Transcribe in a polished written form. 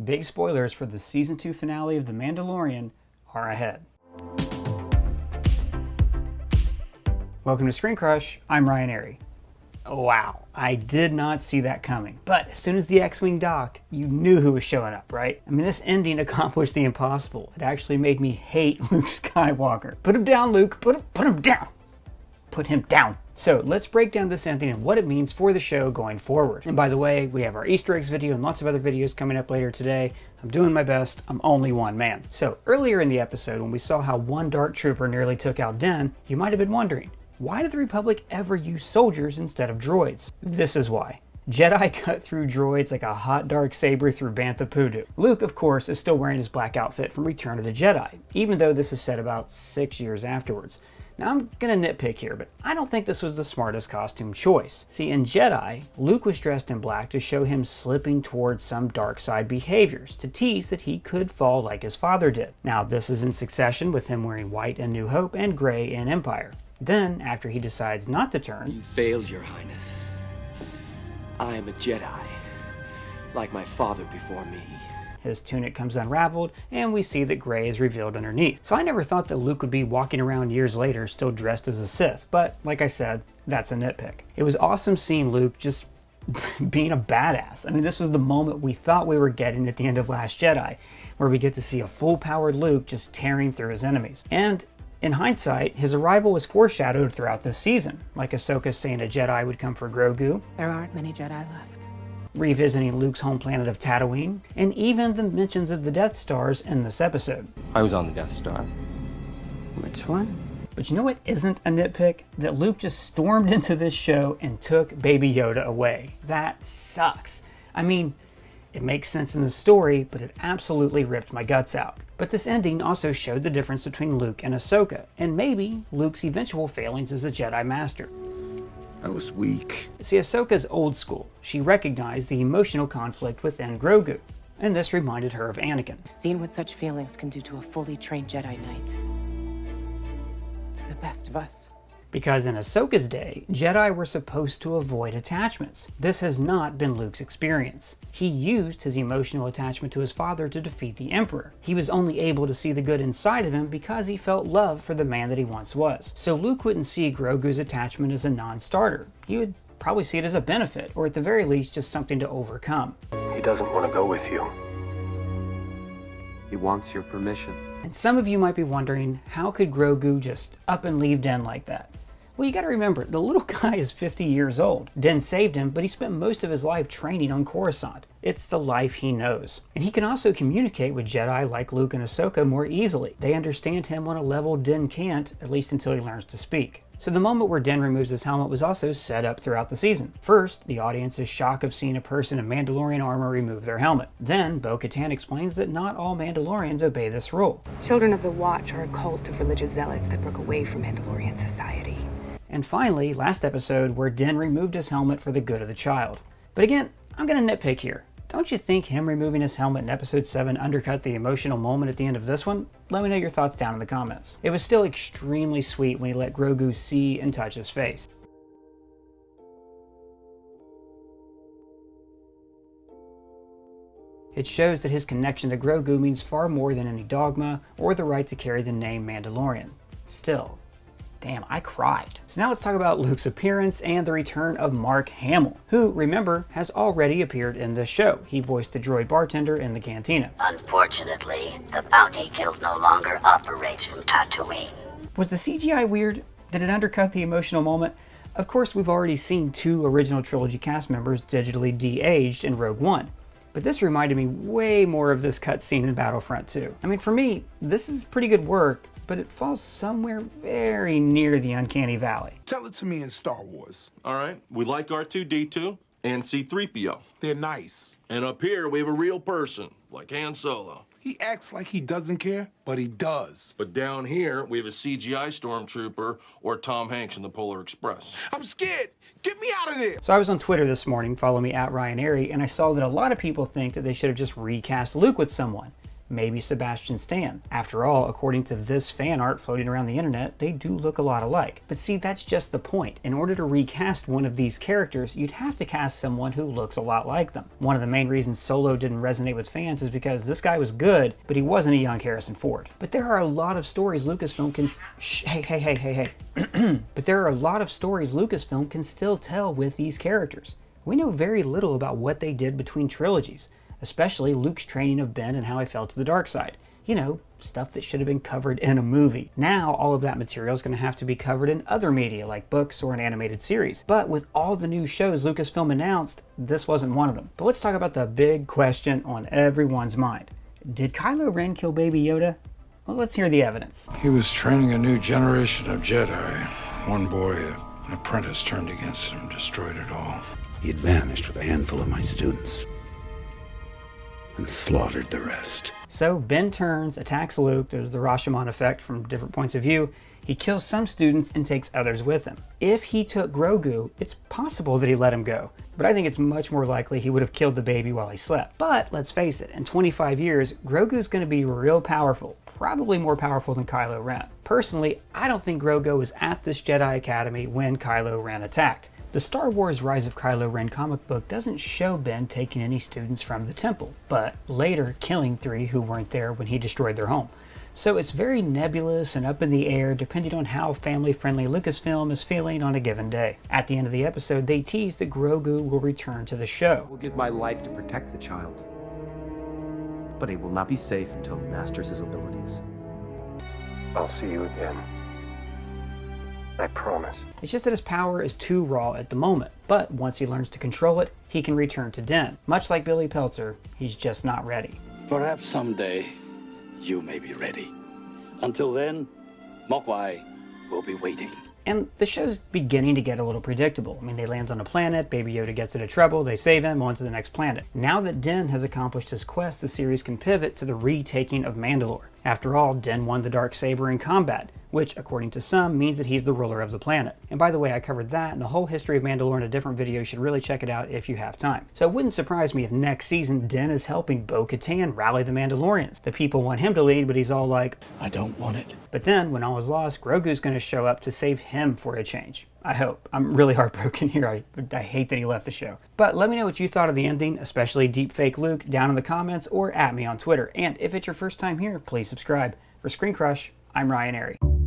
big spoilers for the Season 2 finale of The Mandalorian are ahead. Welcome to ScreenCrush, I'm Ryan Airy. Wow, I did not see that coming. But as soon as the X-Wing docked, you knew who was showing up, right? I mean, this ending accomplished the impossible. It actually made me hate Luke Skywalker. Put him down, Luke. Put him down. Put him down. So let's break down this ending and what it means for the show going forward. And by the way, we have our Easter eggs video and lots of other videos coming up later today. I'm doing my best. I'm only one man. So earlier in the episode, when we saw how one Dark Trooper nearly took out Din, you might have been wondering, why did the Republic ever use soldiers instead of droids? This is why. Jedi cut through droids like a hot dark saber through Bantha Poodoo. Luke, of course, is still wearing his black outfit from Return of the Jedi, even though this is set about 6 years afterwards. Now I'm gonna nitpick here, but I don't think this was the smartest costume choice. See, in Jedi, Luke was dressed in black to show him slipping towards some dark side behaviors, to tease that he could fall like his father did. Now this is in succession with him wearing white in New Hope and gray in Empire. Then, after he decides not to turn... You failed, Your Highness. I am a Jedi, like my father before me. His tunic comes unraveled, and we see that gray is revealed underneath. So I never thought that Luke would be walking around years later still dressed as a Sith, but like I said, that's a nitpick. It was awesome seeing Luke just being a badass. I mean, this was the moment we thought we were getting at the end of Last Jedi, where we get to see a full-powered Luke just tearing through his enemies. And in hindsight, his arrival was foreshadowed throughout this season, like Ahsoka saying a Jedi would come for Grogu. There aren't many Jedi left. Revisiting Luke's home planet of Tatooine, and even the mentions of the Death Stars in this episode. I was on the Death Star. Which one? But you know what isn't a nitpick? That Luke just stormed into this show and took Baby Yoda away. That sucks. I mean, it makes sense in the story, but it absolutely ripped my guts out. But this ending also showed the difference between Luke and Ahsoka, and maybe Luke's eventual failings as a Jedi Master. I was weak. See, Ahsoka's old school. She recognized the emotional conflict within Grogu, and this reminded her of Anakin. I've seen what such feelings can do to a fully trained Jedi Knight. To the best of us. Because in Ahsoka's day, Jedi were supposed to avoid attachments. This has not been Luke's experience. He used his emotional attachment to his father to defeat the Emperor. He was only able to see the good inside of him because he felt love for the man that he once was. So Luke wouldn't see Grogu's attachment as a non-starter. He would probably see it as a benefit, or at the very least, just something to overcome. He doesn't want to go with you. He wants your permission. And some of you might be wondering, how could Grogu just up and leave Din like that? Well, you gotta remember, the little guy is 50 years old. Din saved him, but he spent most of his life training on Coruscant. It's the life he knows. And he can also communicate with Jedi like Luke and Ahsoka more easily. They understand him on a level Din can't, at least until he learns to speak. So the moment where Din removes his helmet was also set up throughout the season. First, the audience's shock of seeing a person in Mandalorian armor remove their helmet. Then, Bo-Katan explains that not all Mandalorians obey this rule. Children of the Watch are a cult of religious zealots that broke away from Mandalorian society. And finally, last episode, where Din removed his helmet for the good of the child. But again, I'm gonna nitpick here. Don't you think him removing his helmet in episode 7 undercut the emotional moment at the end of this one? Let me know your thoughts down in the comments. It was still extremely sweet when he let Grogu see and touch his face. It shows that his connection to Grogu means far more than any dogma or the right to carry the name Mandalorian. Still, damn, I cried. So now let's talk about Luke's appearance and the return of Mark Hamill, who, remember, has already appeared in this show. He voiced the droid bartender in the cantina. Unfortunately, the bounty guild no longer operates from Tatooine. Was the CGI weird? Did it undercut the emotional moment? Of course, we've already seen 2 original trilogy cast members digitally de-aged in Rogue One. But this reminded me way more of this cutscene in Battlefront 2. I mean, for me, this is pretty good work, but it falls somewhere very near the uncanny valley. Tell it to me in Star Wars. All right, we like R2-D2 and C-3PO. They're nice. And up here, we have a real person, like Han Solo. He acts like he doesn't care, but he does. But down here, we have a CGI stormtrooper or Tom Hanks in the Polar Express. I'm scared. Get me out of there. So I was on Twitter this morning, follow me at Ryan Airy, and I saw that a lot of people think that they should have just recast Luke with someone. maybe Sebastian Stan. After all, according to this fan art floating around the internet, they do look a lot alike. But see, that's just the point. In order to recast one of these characters, you'd have to cast someone who looks a lot like them. One of the main reasons Solo didn't resonate with fans is because this guy was good, but he wasn't a young Harrison Ford. But there are a lot of stories Lucasfilm can... Hey. But there are a lot of stories Lucasfilm can still tell with these characters. We know very little about what they did between trilogies, especially Luke's training of Ben and how he fell to the dark side. You know, stuff that should have been covered in a movie. Now, all of that material is going to have to be covered in other media, like books or an animated series. But with all the new shows Lucasfilm announced, this wasn't one of them. But let's talk about the big question on everyone's mind. Did Kylo Ren kill Baby Yoda? Well, let's hear the evidence. He was training a new generation of Jedi. One boy, an apprentice, turned against him and destroyed it all. He had vanished with a handful of my students and slaughtered the rest. So Ben turns, attacks Luke, there's the Rashomon effect from different points of view. He kills some students and takes others with him. If he took Grogu, it's possible that he let him go, but I think it's much more likely he would have killed the baby while he slept. But let's face it, in 25 years, Grogu's going to be real powerful, probably more powerful than Kylo Ren. Personally, I don't think Grogu was at this Jedi Academy when Kylo Ren attacked. The Star Wars Rise of Kylo Ren comic book doesn't show Ben taking any students from the temple, but later killing 3 who weren't there when he destroyed their home. So it's very nebulous and up in the air depending on how family-friendly Lucasfilm is feeling on a given day. At the end of the episode, they tease that Grogu will return to the show. I will give my life to protect the child, but he will not be safe until he masters his abilities. I'll see you again. I promise. It's just that his power is too raw at the moment, but once he learns to control it, he can return to Din. Much like Billy Peltzer, he's just not ready. Perhaps someday, you may be ready. Until then, Mokwai will be waiting. And the show's beginning to get a little predictable. I mean, they land on a planet, Baby Yoda gets into trouble, they save him, on to the next planet. Now that Din has accomplished his quest, the series can pivot to the retaking of Mandalore. After all, Din won the Darksaber in combat, which, according to some, means that he's the ruler of the planet. And by the way, I covered that and the whole history of Mandalore in a different video. You should really check it out if you have time. So it wouldn't surprise me if next season Din is helping Bo-Katan rally the Mandalorians. The people want him to lead, but he's all like, I don't want it. But then, when all is lost, Grogu's going to show up to save him for a change. I hope. I'm really heartbroken here. I hate that he left the show. But let me know what you thought of the ending, especially deepfake Luke, down in the comments or at me on Twitter. And if it's your first time here, please subscribe. For ScreenCrush, I'm Ryan Airy.